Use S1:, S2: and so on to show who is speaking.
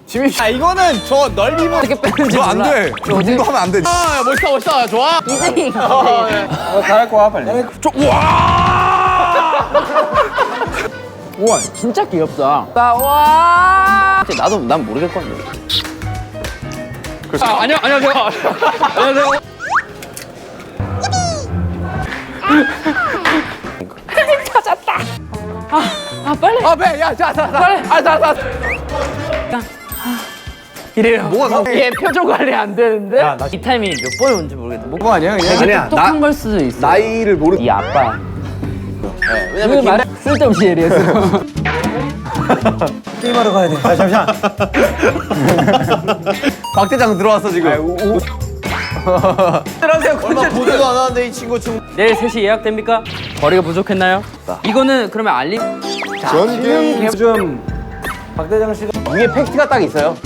S1: 지민 씨. 이거는 저 넓이면
S2: 어떻게 빼는지
S3: 이거 안
S2: 몰라.
S3: 돼. 저 정도 하면 안 돼.
S1: 멋있어. 좋아.
S2: 이재희.
S4: 잘할 거야 빨리.
S2: 우와, 진짜 귀엽다. 와. 나도 난 모르겠거든.
S1: 안녕하세요. 안녕하세요.
S2: 찾았다. 빨리.
S1: 배, 야, 자.
S2: 빨리.
S1: 자. 이래요.
S3: 뭐가 나?
S2: 얘 표정 관리 안 되는데? 이 타이밍이 몇 번이 온지 모르겠다. 뭐
S4: 그거 아니야 그냥.
S3: 아니야.
S2: 똑똑한 걸 수도 있어.
S3: 나이를 모르.
S2: 이 아빠.
S1: 왜냐면
S2: 말 쓸데없이 예리해서.
S4: 게임하러 가야 돼. 아, 잠시만.
S3: 박 대장 들어왔어 지금.
S1: 들어가세요. 얼마 보지도 않았는데 이 친구 좀.
S2: 내일 3시 예약됩니까? 거리가 부족했나요? 이거는 그러면 알림?
S4: 지금 박 대장 씨가
S1: 위에 팩트가 딱 있어요.